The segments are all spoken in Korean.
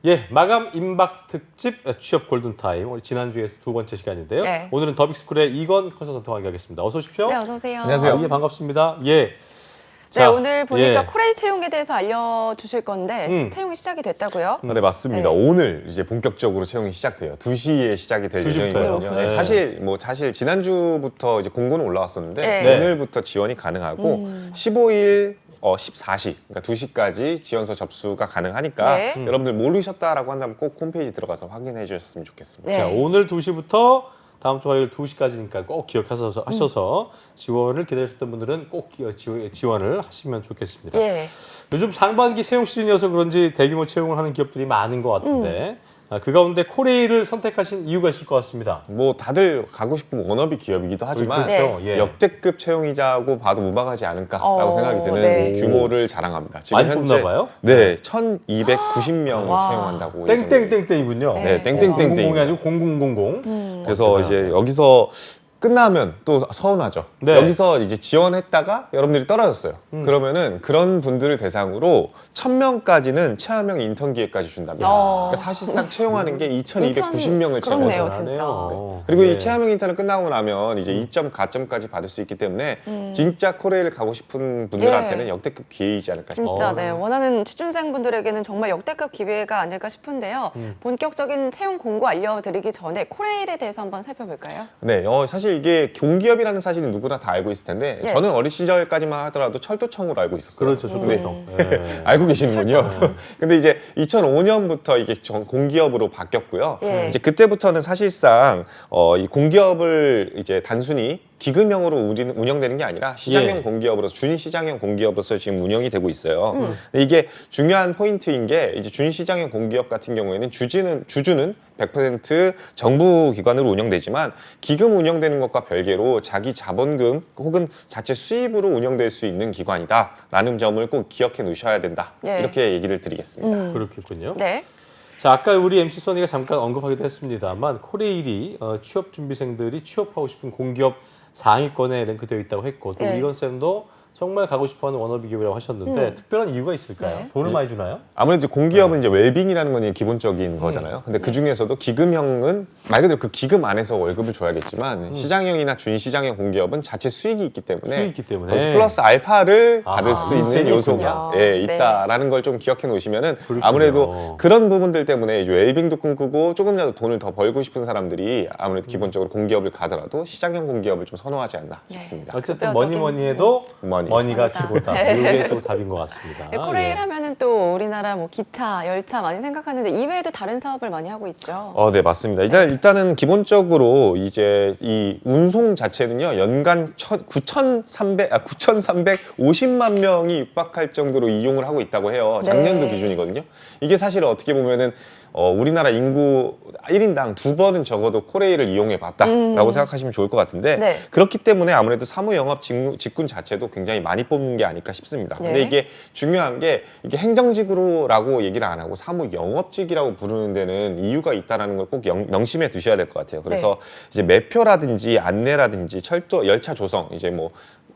예, 마감 임박 특집 취업 골든타임. 우리 지난주에서 두 번째 시간인데요. 네. 오늘은 더빅스쿨의 이건 컨설턴트와 함께하겠습니다. 어서 오십시오. 네, 어서 오세요. 안녕하세요. 예, 반갑습니다. 예. 네, 오늘 보니까 예. 코레일 채용에 대해서 알려주실 건데 채용이 시작이 됐다고요? 네, 맞습니다. 네. 오늘 이제 본격적으로 채용이 시작돼요. 2시에 시작이 될 2시 부터요? 예정이거든요. 네. 사실 지난주부터 이제 공고는 올라왔었는데 네. 오늘부터 지원이 가능하고 15일 14시, 그러니까 2시까지 지원서 접수가 가능하니까 네. 여러분들 모르셨다라고 한다면 꼭 홈페이지 들어가서 확인해 주셨으면 좋겠습니다. 네. 자, 오늘 2시부터 다음 주 화요일 2시까지니까 꼭 기억하셔서 지원을 기다리셨던 분들은 꼭 지원을 하시면 좋겠습니다. 예. 요즘 상반기 채용 시즌이어서 그런지 대규모 채용을 하는 기업들이 많은 것 같은데 그 가운데 코레일을 선택하신 이유가 있을 것 같습니다. 뭐 다들 가고 싶은 워너비 기업이기도 하지만 그렇죠. 네. 예. 역대급 채용이자고 봐도 무방하지 않을까라고 생각이 드는 네. 규모를 자랑합니다. 지금 많이 현재 뽑나 봐요? 네, 1,290명 와. 채용한다고 예정돼 있습니다. 땡땡땡땡이군요. 네, 땡땡땡땡. 000이 아니고 0000. 그래서 이제 여기서 끝나면 또 서운하죠. 네. 여기서 이제 지원했다가 여러분들이 떨어졌어요. 그러면은 그런 분들을 대상으로 1,000명까지는 체험형 인턴 기회까지 준답니다. 그러니까 사실상 채용하는 게 2,290명을 그렇네요, 채용해요. 진짜. 그리고 네. 이 체험형 인턴을 끝나고 나면 이제 2점 가점까지 받을 수 있기 때문에 진짜 코레일 가고 싶은 분들한테는 예. 역대급 기회이지 않을까 싶습니다. 진짜 네, 원하는 취준생분들에게는 정말 역대급 기회가 아닐까 싶은데요. 본격적인 채용 공고 알려드리기 전에 코레일에 대해서 한번 살펴볼까요? 네, 사실 이게 공기업이라는 사실은 누구나 다 알고 있을 텐데 예. 저는 어린 시절까지만 하더라도 철도청으로 알고 있었어요. 그렇죠, 저도죠. 예. 알고 계시는군요. 근데 이제 2005년부터 이게 공기업으로 바뀌었고요. 예. 이제 그때부터는 사실상 이 공기업을 이제 단순히 기금형으로 운영되는 게 아니라 시장형 예. 공기업으로서 준시장형 공기업으로서 지금 운영이 되고 있어요. 근데 이게 중요한 포인트인 게 이제 준시장형 공기업 같은 경우에는 주주는 100% 정부 기관으로 운영되지만 기금 운영되는 것과 별개로 자기 자본금 혹은 자체 수입으로 운영될 수 있는 기관이다라는 점을 꼭 기억해 놓으셔야 된다. 예. 이렇게 얘기를 드리겠습니다. 그렇겠군요. 네. 자, 아까 우리 MC 써니가 잠깐 언급하기도 했습니다만 코레일이 취업 준비생들이 취업하고 싶은 공기업 상위권에 랭크되어 있다고 했고 또 네. 이건 쌤도 정말 가고 싶어하는 워너비 기업이라고 하셨는데 특별한 이유가 있을까요? 네. 돈을 많이 주나요? 아무래도 공기업은 이제 웰빙이라는 건 기본적인 거잖아요. 근데 그 중에서도 기금형은 말 그대로 그 기금 안에서 월급을 줘야겠지만 시장형이나 준시장형 공기업은 자체 수익이 있기 때문에 수익이 있기 때문에. 거기서 플러스 알파를 아, 받을 수 인센이 있는 요소가 있군요. 있다라는 걸 좀 기억해 놓으시면은 그렇군요. 아무래도 그런 부분들 때문에 이제 웰빙도 꿈꾸고 조금이라도 돈을 더 벌고 싶은 사람들이 아무래도 기본적으로 공기업을 가더라도 시장형 공기업을 좀 선호하지 않나 싶습니다. 어쨌든 대표적인 뭐니 해도 머니. 머니가 머니다. 최고다. 네. 이게 또 답인 것 같습니다. 네, 코레일 예. 하면은 또 우리나라 뭐 기차, 열차 많이 생각하는데 이외에도 다른 사업을 많이 하고 있죠. 네, 맞습니다. 일단은 기본적으로 이제 이 운송 자체는요, 연간 9,350만 명이 육박할 정도로 이용을 하고 있다고 해요. 작년도 네. 기준이거든요. 이게 사실 어떻게 보면은 우리나라 인구 1인당 2번은 적어도 코레일을 이용해 봤다라고 생각하시면 좋을 것 같은데 네. 그렇기 때문에 아무래도 사무영업 직군 자체도 굉장히 많이 뽑는 게 아닐까 싶습니다. 근데 네. 이게 중요한 게 이게 행정직으로라고 얘기를 안 하고 사무영업직이라고 부르는 데는 이유가 있다는 걸 꼭 명심해 두셔야 될 것 같아요. 그래서 이제 매표라든지 안내라든지 철도 열차 조성 이제 뭐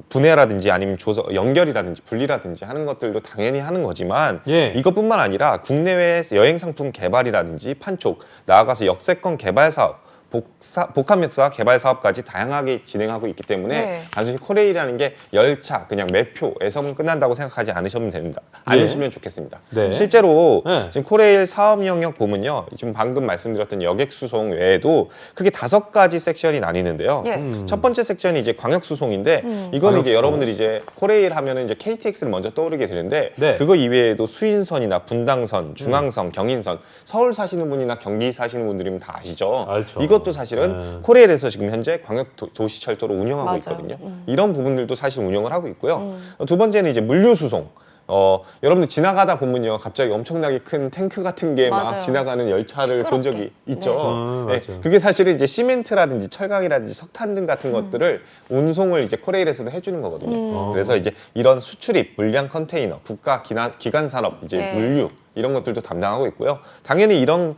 분해라든지 아니면 연결이라든지 분리라든지 하는 것들도 당연히 하는 거지만 예. 이것뿐만 아니라 국내외 여행 상품 개발이라든지 판촉 나아가서 역세권 개발 사업 복합역사 개발 사업까지 다양하게 진행하고 있기 때문에 네. 단순히 코레일이라는 게 열차 그냥 매표에서만 끝난다고 생각하지 않으시면 됩니다. 예. 않으시면 좋겠습니다. 네. 실제로 네. 지금 코레일 사업 영역 보면요, 지금 방금 말씀드렸던 여객 수송 외에도 크게 5가지 섹션이 나뉘는데요. 예. 첫 번째 섹션이 이제 광역 수송인데 이거는 광역 이제 수송. 여러분들이 이제 코레일 하면은 이제 KTX를 먼저 떠오르게 되는데 네. 그거 이외에도 수인선이나 분당선, 중앙선, 경인선, 서울 사시는 분이나 경기 사시는 분들이면 다 아시죠. 알죠. 이것도 사실은 네. 코레일에서 지금 현재 광역 도시철도로 운영하고 맞아요. 있거든요. 이런 부분들도 사실 운영을 하고 있고요. 두 번째는 이제 물류수송. 여러분들 지나가다 보면요, 갑자기 엄청나게 큰 탱크 같은 게 막 맞아요. 지나가는 열차를 본 적이 시끄럽게. 있죠. 맞아요. 그게 사실은 이제 시멘트라든지 철강이라든지 석탄 등 같은 것들을 운송을 이제 코레일에서도 해주는 거거든요. 그래서 이제 이런 수출입, 물량 컨테이너, 국가 기관 산업, 이제 네. 물류 이런 것들도 담당하고 있고요. 당연히 이런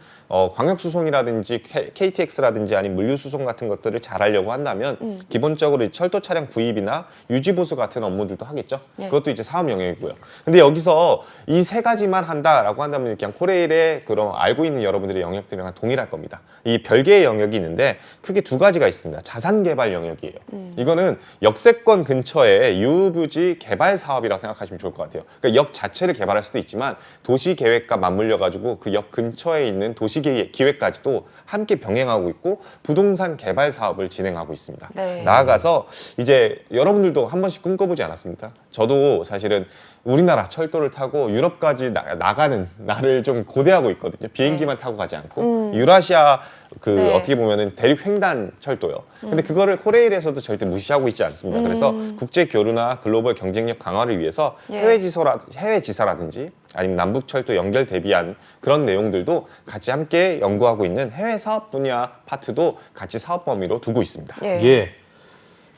광역수송이라든지 KTX라든지 아니면 물류수송 같은 것들을 잘 하려고 한다면 기본적으로 철도 차량 구입이나 유지보수 같은 업무들도 하겠죠. 예. 그것도 이제 사업 영역이고요. 근데 여기서 이 세 가지만 한다라고 한다면 그냥 코레일의 그런 알고 있는 여러분들의 영역들이랑 동일할 겁니다. 이 별개의 영역이 있는데 크게 두 가지가 있습니다. 자산개발 영역이에요. 이거는 역세권 근처에 유부지 개발 사업이라고 생각하시면 좋을 것 같아요. 그러니까 역 자체를 개발할 수도 있지만 도시계획과 맞물려 가지고 그 역 근처에 있는 도시기획까지도 함께 병행하고 있고 부동산 개발 사업을 진행하고 있습니다. 네. 나아가서 이제 여러분들도 한 번씩 꿈꿔보지 않았습니까? 저도 사실은 우리나라 철도를 타고 유럽까지 나가는 날을 좀 고대하고 있거든요. 비행기만 타고 가지 않고 유라시아 네. 어떻게 보면은 대륙 횡단 철도요. 근데 그거를 코레일에서도 절대 무시하고 있지 않습니다. 그래서 국제 교류나 글로벌 경쟁력 강화를 위해서 예. 해외 지사라든지 아니면 남북 철도 연결 대비한 그런 내용들도 같이 함께 연구하고 있는 해외 사업 분야 파트도 같이 사업 범위로 두고 있습니다. 예. 예.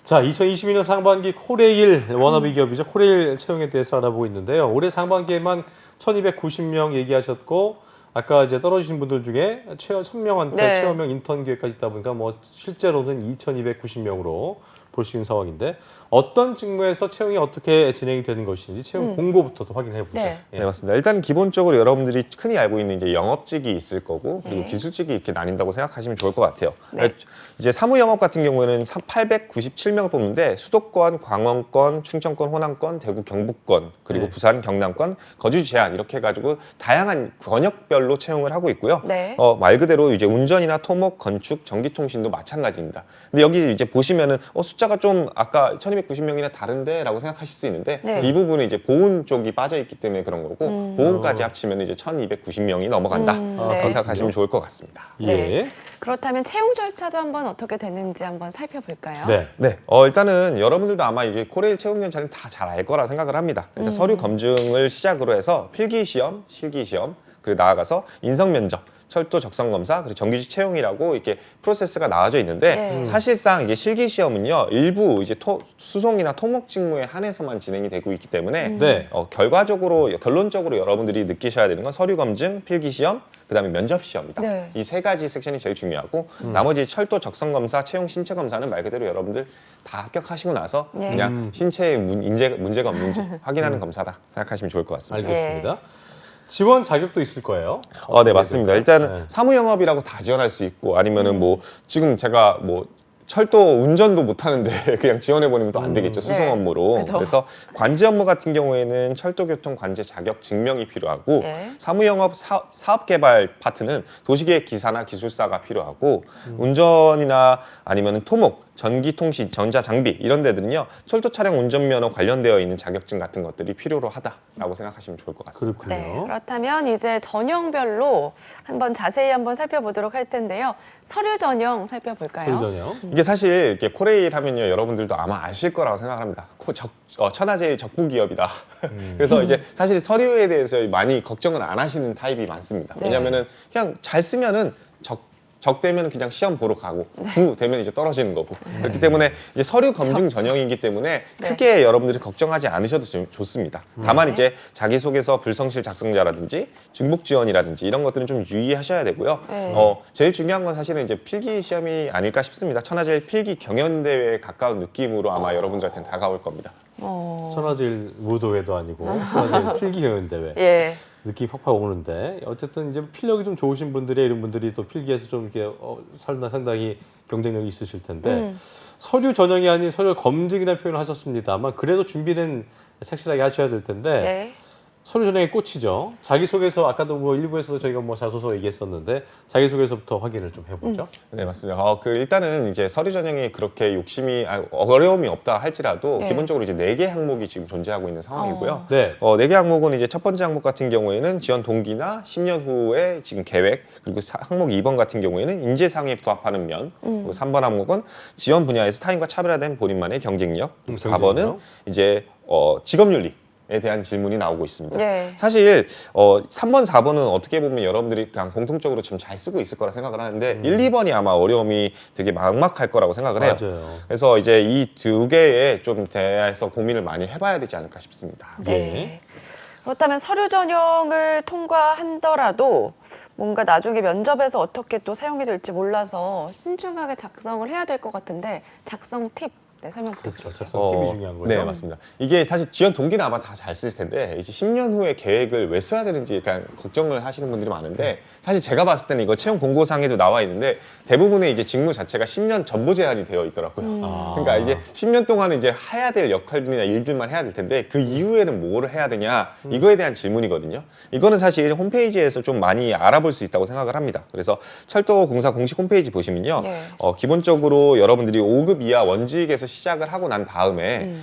자, 2022년 상반기 코레일 워너비 기업이죠. 코레일 채용에 대해서 알아보고 있는데요. 올해 상반기에만 1,290명 얘기하셨고 아까 이제 떨어지신 분들 중에 1,000명한테 네. 채용명 인턴 기회까지 있다 보니까 뭐 실제로는 2,290명으로 볼 수 있는 상황인데 어떤 직무에서 채용이 어떻게 진행이 되는 것인지 채용 공고부터 도 확인해 보죠. 네. 네, 맞습니다. 일단 기본적으로 여러분들이 흔히 알고 있는 이제 영업직이 있을 거고 그리고 네. 기술직이 이렇게 나뉜다고 생각하시면 좋을 것 같아요. 네. 이제 사무영업 같은 경우에는 897명을 뽑는데 수도권, 광원권, 충청권, 호남권, 대구, 경북권 그리고 네. 부산, 경남권 거주 제한 이렇게 해가지고 다양한 권역별로 채용을 하고 있고요. 네. 말 그대로 이제 운전이나 토목, 건축, 전기통신도 마찬가지입니다. 근데 여기 이제 보시면은 숫자가 좀 아까 1,290명이나 다른데라고 생각하실 수 있는데 네. 이 부분은 이제 보훈 쪽이 빠져 있기 때문에 그런 거고 보훈까지 합치면 이제 1,290명이 넘어간다. 네. 그렇게 생각하시면 좋을 것 같습니다. 예. 네. 그렇다면 채용 절차도 한번 어떻게 됐는지 한번 살펴볼까요? 네. 네, 일단은 여러분들도 아마 이게 코레일 채용 절차는 다 잘 알 거라 생각을 합니다. 일단 서류 검증을 시작으로 해서 필기 시험, 실기 시험, 그리고 나아가서 인성 면접, 철도 적성 검사, 그리고 정규직 채용이라고 이렇게 프로세스가 나와져 있는데 네. 사실상 이게 실기 시험은요 일부 이제 수송이나 토목 직무에 한해서만 진행이 되고 있기 때문에 네. 결론적으로 여러분들이 느끼셔야 되는 건 서류 검증, 필기 시험, 그다음에 면접 시험이다. 네. 이 세 가지 섹션이 제일 중요하고 나머지 철도 적성 검사, 채용 신체 검사는 말 그대로 여러분들 다 합격하시고 나서 네. 그냥 신체에 문제가 없는지 확인하는 검사다 생각하시면 좋을 것 같습니다. 알겠습니다. 지원 자격도 있을 거예요. 네, 맞습니다. 일단은 네. 사무영업이라고 다 지원할 수 있고 아니면은 뭐 지금 제가 뭐 철도 운전도 못 하는데 그냥 지원해 보내면 또 안 되겠죠. 수송 네. 업무로. 그쵸. 그래서 관제 업무 같은 경우에는 철도교통 관제 자격 증명이 필요하고 예. 사무영업 사업 개발 파트는 도시계획 기사나 기술사가 필요하고 운전이나 아니면은 토목, 전기통신, 전자장비 이런 데들은요 철도 차량 운전면허 관련되어 있는 자격증 같은 것들이 필요로 하다라고 생각하시면 좋을 것 같습니다. 그렇군요. 네, 그렇다면 이제 전형별로 한번 자세히 한번 살펴보도록 할 텐데요. 서류 전형 살펴볼까요? 서류 전형. 이게 사실 이렇게 코레일 하면요 여러분들도 아마 아실 거라고 생각합니다. 천하제일 적부 기업이다. 그래서 이제 사실 서류에 대해서 많이 걱정을 안 하시는 타입이 많습니다. 네. 왜냐면은 그냥 잘 쓰면은 적 되면 그냥 시험 보러 가고 부 되면 이제 떨어지는 거고 그렇기 때문에 이제 서류 검증 전형이기 때문에 네. 크게 여러분들이 걱정하지 않으셔도 좋습니다. 다만 네. 이제 자기소개서 불성실 작성자라든지 중복 지원이라든지 이런 것들은 좀 유의하셔야 되고요. 네. 제일 중요한 건 사실은 이제 필기 시험이 아닐까 싶습니다. 천하제일 필기 경연대회에 가까운 느낌으로 아마 여러분들한테는 다가올 겁니다. 천하제일 무도회도 아니고 천하제일 필기경연대회. 예. 느낌이 팍팍 오는데 어쨌든 이제 필력이 좀 좋으신 분들이 이런 분들이 또 필기에서 좀 이렇게 상당히 경쟁력이 있으실 텐데 서류 전형이 아닌 서류 검증이라는 표현을 하셨습니다만 그래도 준비는 착실하게 하셔야 될 텐데 네. 서류 전형의 꽃이죠. 자기소개서 아까도 뭐 일부에서도 저희가 뭐 자소서 얘기했었는데 자기소개서부터 확인을 좀 해보죠. 네, 맞습니다. 일단은 이제 서류 전형이 그렇게 어려움이 없다 할지라도 네. 기본적으로 이제 4개 항목이 지금 존재하고 있는 상황이고요. 네. 4개 항목은 이제 첫 번째 항목 같은 경우에는 지원 동기나 10년 후에 지금 계획, 그리고 항목 2번 같은 경우에는 인재상에 부합하는 면, 그리고 3번 항목은 지원 분야에서 타인과 차별화된 본인만의 경쟁력, 그리고 4번은 이제 직업윤리. 에 대한 질문이 나오고 있습니다. 네. 사실 3번, 4번은 어떻게 보면 여러분들이 그냥 공통적으로 좀 잘 쓰고 있을 거라 생각을 하는데 1, 2번이 아마 어려움이 되게 막막할 거라고 생각을 해요. 맞아요. 그래서 이제 이 두 개에 좀 대해서 고민을 많이 해봐야 되지 않을까 싶습니다. 네. 그렇다면 서류 전형을 통과한더라도 뭔가 나중에 면접에서 어떻게 또 사용이 될지 몰라서 신중하게 작성을 해야 될 것 같은데 작성 팁 설명 부탁드릴게요. 그렇죠. 작성 팁이 중요한 거죠. 네, 맞습니다. 이게 사실 지원 동기는 아마 다 잘 쓸 텐데 이제 10년 후에 계획을 왜 써야 되는지 약간 걱정을 하시는 분들이 많은데 사실 제가 봤을 때는 이거 채용 공고상에도 나와 있는데 대부분의 이제 직무 자체가 10년 전부 제한이 되어 있더라고요. 그러니까 이제 10년 동안은 이제 해야 될 역할들이나 일들만 해야 될 텐데 그 이후에는 뭐를 해야 되냐 이거에 대한 질문이거든요. 이거는 사실 홈페이지에서 좀 많이 알아볼 수 있다고 생각을 합니다. 그래서 철도공사 공식 홈페이지 보시면요. 네. 기본적으로 여러분들이 5급 이하 원직에서 시작을 하고 난 다음에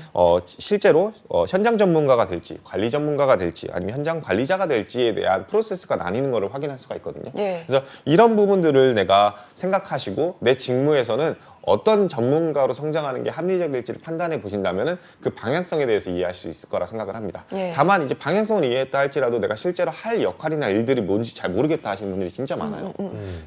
실제로 현장 전문가가 될지 관리 전문가가 될지 아니면 현장 관리자가 될지에 대한 프로세스가 나뉘는 것을 확인할 수가 있거든요. 네. 그래서 이런 부분들을 내가 생각하시고 내 직무에서는 어떤 전문가로 성장하는 게 합리적일지를 판단해 보신다면은 그 방향성에 대해서 이해할 수 있을 거라 생각을 합니다. 예. 다만 이제 방향성을 이해했다 할지라도 내가 실제로 할 역할이나 일들이 뭔지 잘 모르겠다 하시는 분들이 진짜 많아요.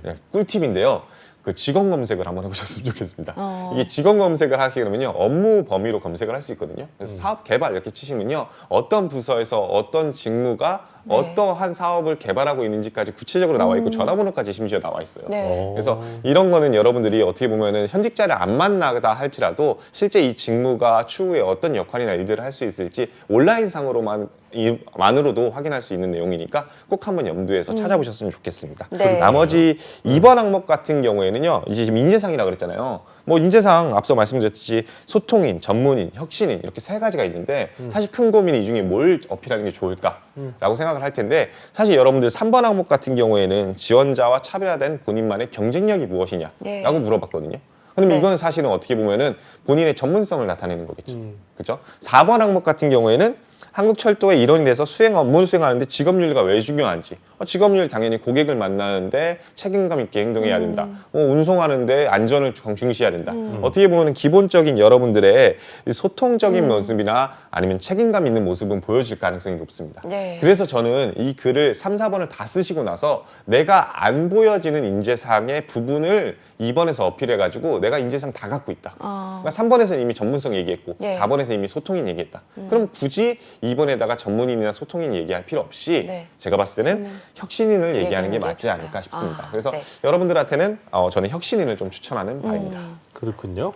네, 꿀팁인데요. 그 직업 검색을 한번 해보셨으면 좋겠습니다. 이게 직업 검색을 하시게 되면요 업무 범위로 검색을 할 수 있거든요. 그래서 사업 개발 이렇게 치시면요 어떤 부서에서 어떤 직무가 네. 어떠한 사업을 개발하고 있는지까지 구체적으로 나와 있고 전화번호까지 심지어 나와 있어요. 네. 그래서 이런 거는 여러분들이 어떻게 보면은 현직자를 안 만나다 할지라도 실제 이 직무가 추후에 어떤 역할이나 일들을 할 수 있을지 온라인상으로만으로도 확인할 수 있는 내용이니까 꼭 한번 염두에서 찾아보셨으면 좋겠습니다. 네. 나머지 2번 항목 같은 경우에는요 이제 지금 인재상이라고 그랬잖아요. 뭐 인재상 앞서 말씀드렸듯이 소통인, 전문인, 혁신인 이렇게 세 가지가 있는데 사실 큰 고민이 이 중에 뭘 어필하는 게 좋을까라고 생각을 할 텐데 사실 여러분들 3번 항목 같은 경우에는 지원자와 차별화된 본인만의 경쟁력이 무엇이냐라고 네. 물어봤거든요. 그러면 네. 이거는 사실은 어떻게 보면은 본인의 전문성을 나타내는 거겠죠. 그렇죠? 4번 항목 같은 경우에는 한국철도의 일원이 돼서 업무를 수행하는데 직업윤리가 왜 중요한지. 직업윤리 당연히 고객을 만나는데 책임감 있게 행동해야 된다. 운송하는데 안전을 중시해야 된다. 어떻게 보면 기본적인 여러분들의 소통적인 모습이나 아니면 책임감 있는 모습은 보여질 가능성이 높습니다. 네. 그래서 저는 이 글을 3, 4번을 다 쓰시고 나서 내가 안 보여지는 인재상의 부분을 2번에서 어필해가지고 내가 인재상 다 갖고 있다. 그러니까 3번에서는 이미 전문성 얘기했고 예. 4번에서 이미 소통인 얘기했다. 그럼 굳이 2번에다가 전문인이나 소통인 얘기할 필요 없이 네. 제가 봤을 때는 혁신인을 얘기하는 게 맞지 좋다. 않을까 싶습니다. 아, 그래서 네. 여러분들한테는 저는 혁신인을 좀 추천하는 바입니다. 그렇군요.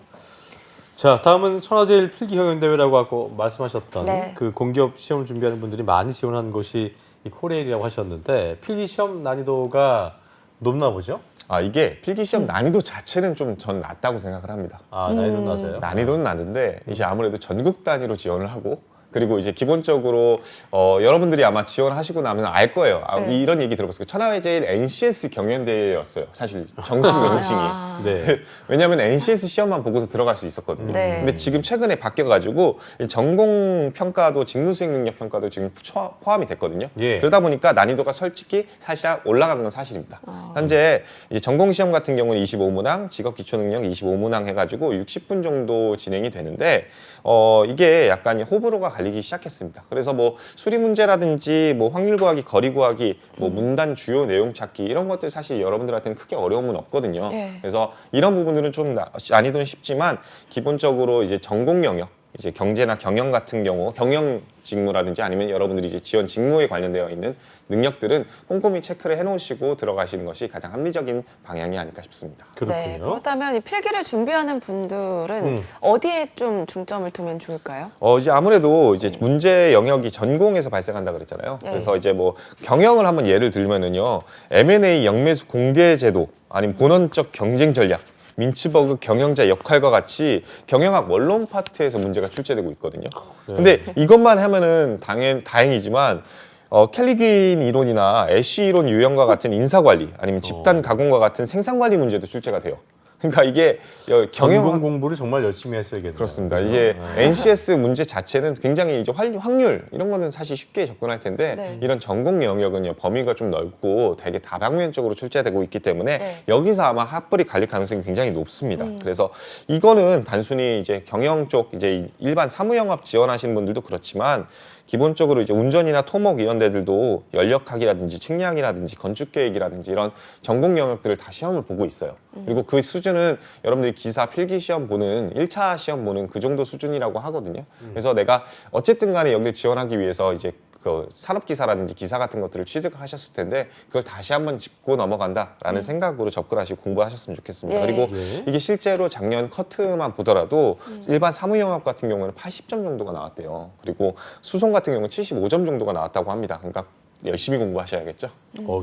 자, 다음은 천하제일 필기경연대회라고 하고 말씀하셨던 네. 그 공기업 시험 준비하는 분들이 많이 지원하는 곳이 이 코레일이라고 하셨는데 필기 시험 난이도가 높나 보죠? 이게 필기시험 난이도 자체는 좀 전 낮다고 생각을 합니다. 난이도 낮아요? 난이도는 낮은데 이제 아무래도 전국 단위로 지원을 하고 그리고 이제 기본적으로 여러분들이 아마 지원하시고 나면 알 거예요. 네. 이런 얘기 들어봤어요. 천하제일 NCS 경연대회였어요. 사실 정식 명칭이. 네. 왜냐하면 NCS 시험만 보고서 들어갈 수 있었거든요. 네. 근데 지금 최근에 바뀌어가지고 전공 평가도 직무수행 능력 평가도 지금 포함이 됐거든요. 예. 그러다 보니까 난이도가 솔직히 사실 올라가는 건 사실입니다. 현재 이제 전공 시험 같은 경우는 25문항, 직업 기초 능력 25문항 해가지고 60분 정도 진행이 되는데 이게 약간 호불호가 갈리기 시작했습니다. 그래서 뭐 수리 문제라든지 뭐 확률 구하기, 거리 구하기, 뭐 문단 주요 내용 찾기 이런 것들 사실 여러분들한테는 크게 어려움은 없거든요. 네. 그래서 이런 부분들은 좀 난이도는 쉽지만 기본적으로 이제 전공 영역, 이제 경제나 경영 같은 경우 경영 직무라든지 아니면 여러분들이 이제 지원 직무에 관련되어 있는 능력들은 꼼꼼히 체크를 해놓으시고 들어가시는 것이 가장 합리적인 방향이 아닐까 싶습니다. 그렇군요. 네, 그렇다면 이 필기를 준비하는 분들은 어디에 좀 중점을 두면 좋을까요? 이제 아무래도 이제 문제 영역이 전공에서 발생한다 그랬잖아요. 네. 그래서 이제 뭐 경영을 한번 예를 들면은요, M&A 영매수 공개 제도 아니면 본원적 경쟁 전략. 민츠버그 경영자 역할과 같이 경영학 원론 파트에서 문제가 출제되고 있거든요. 근데 이것만 하면은 다행이지만 캘리긴 이론이나 애쉬 이론 유형과 같은 인사관리 아니면 집단 가공과 같은 생산관리 문제도 출제가 돼요. 그러니까 이게 전공 공부를 정말 열심히 했어야겠네요. 그렇습니다. 이제 NCS 문제 자체는 굉장히 이제 확률 이런 거는 사실 쉽게 접근할 텐데 네. 이런 전공 영역은요 범위가 좀 넓고 되게 다방면적으로 출제되고 있기 때문에 네. 여기서 아마 핫불이 갈릴 가능성이 굉장히 높습니다. 그래서 이거는 단순히 이제 경영 쪽 이제 일반 사무영업 지원하시는 분들도 그렇지만 기본적으로 이제 운전이나 토목 이런 데들도 연력학이라든지 측량이라든지 건축 계획이라든지 이런 전공 영역들을 다 시험을 보고 있어요. 그리고 그 수준은 여러분들이 기사 필기 시험 보는 1차 시험 보는 그 정도 수준이라고 하거든요. 그래서 내가 어쨌든 간에 여기를 지원하기 위해서 이제 그 산업기사라든지 기사 같은 것들을 취득하셨을 텐데 그걸 다시 한번 짚고 넘어간다라는 생각으로 접근하시고 공부하셨으면 좋겠습니다. 예. 그리고 예. 이게 실제로 작년 커트만 보더라도 일반 사무영업 같은 경우는 80점 정도가 나왔대요. 그리고 수송 같은 경우는 75점 정도가 나왔다고 합니다. 그러니까 열심히 공부하셔야겠죠.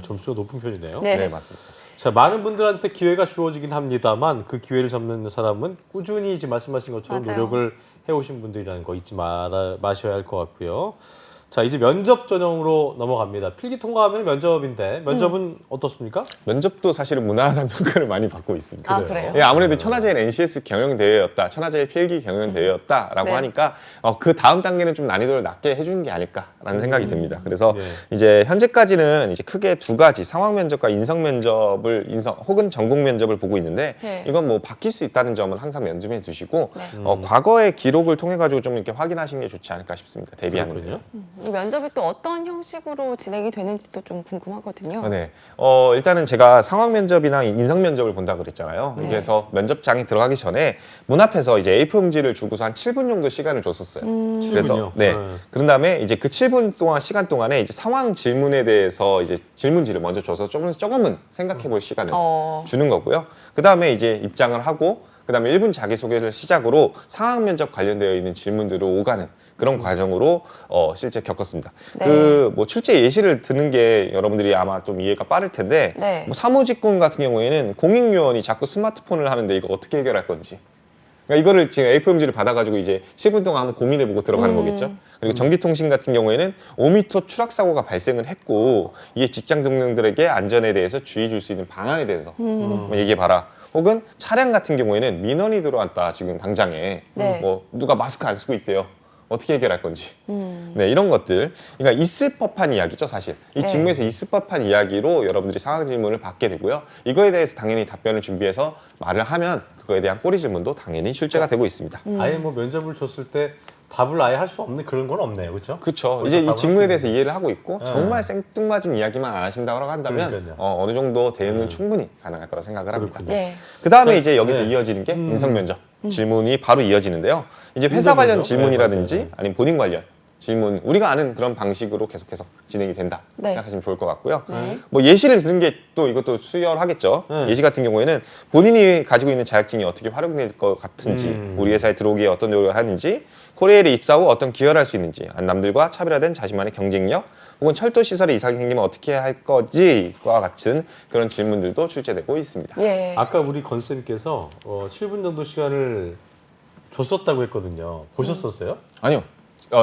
점수가 높은 편이네요. 네. 네, 맞습니다. 자, 많은 분들한테 기회가 주어지긴 합니다만 그 기회를 잡는 사람은 꾸준히 이제 말씀하신 것처럼 맞아요. 노력을 해오신 분들이라는 거 잊지 마셔야 할 것 같고요. 자, 이제 면접 전형으로 넘어갑니다. 필기 통과하면 면접인데 면접은 어떻습니까? 면접도 사실은 무난하다는 평가를 많이 받고 있습니다. 아, 그래요? 예, 아무래도 천하제일 NCS 경영대회였다, 천하제일 필기 경영대회였다라고 네. 하니까 그 다음 단계는 좀 난이도를 낮게 해주는 게 아닐까라는 생각이 듭니다. 그래서 네. 이제 현재까지는 이제 크게 두 가지 상황 면접과 인성 면접을 혹은 전공 면접을 보고 있는데 네. 이건 뭐 바뀔 수 있다는 점은 항상 면접해 두시고 네. 과거의 기록을 통해 가지고 좀 이렇게 확인하시는 게 좋지 않을까 싶습니다. 대비하는 그렇군요. 데. 이 면접이 또 어떤 형식으로 진행이 되는지도 좀 궁금하거든요. 네. 일단은 제가 상황 면접이나 인성 면접을 본다 그랬잖아요. 네. 그래서 면접장에 들어가기 전에 문 앞에서 이제 A4 용지를 주고서 한 7분 정도 시간을 줬었어요. 그래서 7분이요? 네. 네. 그런 다음에 이제 그 7분 동안 시간 동안에 이제 상황 질문에 대해서 이제 질문지를 먼저 줘서 조금은 생각해 볼 시간을 주는 거고요. 그 다음에 이제 입장을 하고 그 다음에 1분 자기소개를 시작으로 상황 면접 관련되어 있는 질문들을 오가는 그런 과정으로 실제 겪었습니다. 네. 그 뭐 출제 예시를 드는 게 여러분들이 아마 좀 이해가 빠를 텐데 네. 뭐 사무직군 같은 경우에는 공익요원이 자꾸 스마트폰을 하는데 이거 어떻게 해결할 건지 그러니까 이거를 지금 A4 용지를 받아가지고 이제 10분 동안 한번 고민해보고 들어가는 거겠죠. 그리고 전기통신 같은 경우에는 5m 추락 사고가 발생을 했고 이게 직장 동료들에게 안전에 대해서 주의 줄 수 있는 방안에 대해서 한번 얘기해봐라. 혹은 차량 같은 경우에는 민원이 들어왔다 지금 당장에 네. 뭐 누가 마스크 안 쓰고 있대요. 어떻게 해결할 건지. 네, 이런 것들. 그러니까 있을 법한 이야기죠, 사실. 이 네. 직무에서 있을 법한 이야기로 여러분들이 상황 질문을 받게 되고요. 이거에 대해서 당연히 답변을 준비해서 말을 하면 그거에 대한 꼬리 질문도 당연히 출제가 되고 있습니다. 아예 뭐 면접을 줬을 때 답을 아예 할 수 없는 그런 건 없네요, 그렇죠? 그렇죠. 거기서 이제 이 답을 직무에 할 대해서 수 이해를 하고 있고 네. 정말 생뚱맞은 이야기만 안 하신다고 한다면 그러니까요. 어느 정도 대응은 충분히 가능할 거라 생각을 합니다. 그렇군요. 네. 그 다음에 자, 이제 여기서 네. 이어지는 게 인성 면접 질문이 바로 이어지는데요. 이제 회사 인성 관련 면접? 질문이라든지 네, 맞아요. 아니면 본인 관련 질문 우리가 아는 그런 방식으로 계속해서 진행이 된다 네. 생각하시면 좋을 것 같고요. 네. 뭐 예시를 드는 게 또 이것도 수혈하겠죠. 네. 예시 같은 경우에는 본인이 가지고 있는 자격증이 어떻게 활용될 것 같은지 우리 회사에 들어오기에 어떤 노력을 하는지 코레일에 입사 후 어떤 기여를 할 수 있는지 남들과 차별화된 자신만의 경쟁력 혹은 철도 시설에 이상이 생기면 어떻게 할 거지와 같은 그런 질문들도 출제되고 있습니다. 예. 아까 우리 건쌤께서 7분 정도 시간을 줬었다고 했거든요. 보셨었어요? 아니요.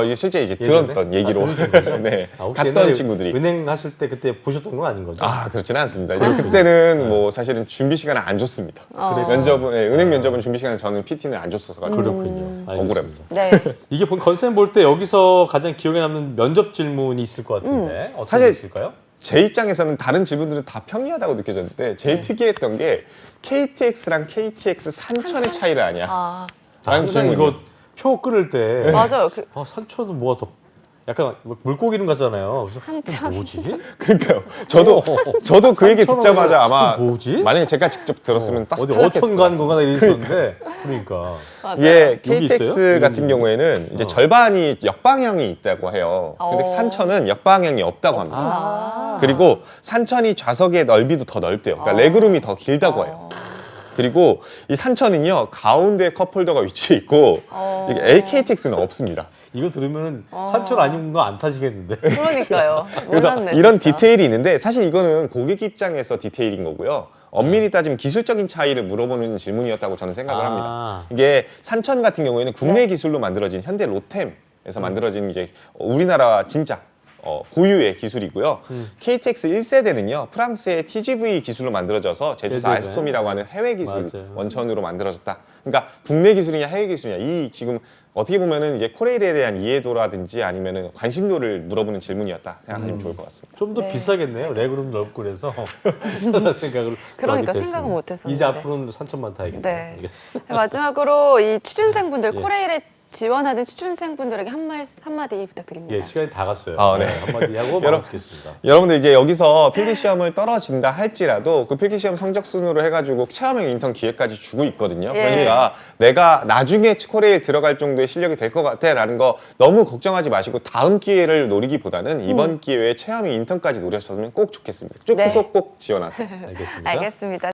이게 실제 이제 예전에? 들었던 얘기로 들으신 거죠? 네, 혹시 갔던 옛날에 친구들이 은행 하실 때 그때 보셨던 건 아닌 거죠? 그렇지는 않습니다. 이제 그때는 뭐 사실은 준비 시간을 안 줬습니다. 그래요? 면접은 은행 면접은 준비 시간을 저는 PT는 안 줬어서 그렇군요. 억울합니다. 네. 이게 건쌤 볼 때 여기서 가장 기억에 남는 면접 질문이 있을 것 같은데 어떤 사실 게 있을까요? 제 입장에서는 다른 질문들은 다 평이하다고 느껴졌는데 제일 특이했던 게 KTX랑 KTX 산천의 차이를 아냐? 라는 항상 질문이요. 이거 표 끊을 때 맞아요. 산초는 뭐가 더 약간 물고기 이름 같잖아요. 그래서 산천. 뭐지? 그러니까요. 저도 그 얘기 듣자마자 아마 뭐지? 만약에 제가 직접 들었으면 딱 어디 탈락했을 어촌 것 가는 같습니다. 거가 이랬었는데 그러니까 이게 여기 KTX 있어요? 같은 경우에는 이제 절반이 역방향이 있다고 해요. 근데 산천은 역방향이 없다고 합니다. 아. 그리고 산천이 좌석의 넓이도 더 넓대요. 그러니까 레그룸이 더 길다고 해요. 그리고 이 산천은요 가운데 컵홀더가 위치해 있고 이게 AKTX는 없습니다. 이거 들으면 산촌 아닌 거 안 타시겠는데. 그러니까요. 그래서 몰랐네, 이런 진짜. 디테일이 있는데 사실 이거는 고객 입장에서 디테일인 거고요. 엄밀히 따지면 기술적인 차이를 물어보는 질문이었다고 저는 생각을 합니다. 이게 산천 같은 경우에는 국내 기술로 만들어진 현대 로템에서 만들어진 이제 우리나라 진짜 고유의 기술이고요. KTX 1세대는요 프랑스의 TGV 기술로 만들어져서 제주사 TGV. 알스톰이라고 하는 해외 기술 맞아요. 원천으로 만들어졌다. 그러니까 국내 기술이냐 해외 기술이냐 이 지금 어떻게 보면은 이제 코레일에 대한 이해도라든지 아니면은 관심도를 물어보는 질문이었다 생각하시면 좋을 것 같습니다. 좀 더 네. 비싸겠네요. 레그룸 넓고 그래서 비싸다는 생각을 그러니까 하게 됐습니다. 생각은 못 했었는데. 이제 앞으로는 산천만 타야겠다. 네. 알겠습니다. 마지막으로 이 취준생분들 예. 코레일에 지원하는 취준생분들에게 한마디 부탁드립니다. 예, 시간이 다 갔어요. 아, 네. 한마디 하고 여러분, 마무리하겠습니다. 여러분들 이제 여기서 필기시험을 떨어진다 할지라도 그 필기시험 성적 순으로 해가지고 체험형 인턴 기회까지 주고 있거든요. 예. 그러니까 내가 나중에 코레일 들어갈 정도의 실력이 될 것 같아 라는 거 너무 걱정하지 마시고 다음 기회를 노리기보다는 이번 기회에 체험형 인턴까지 노렸으면 꼭 좋겠습니다. 네. 꼭 지원하세요. 알겠습니다. 알겠습니다.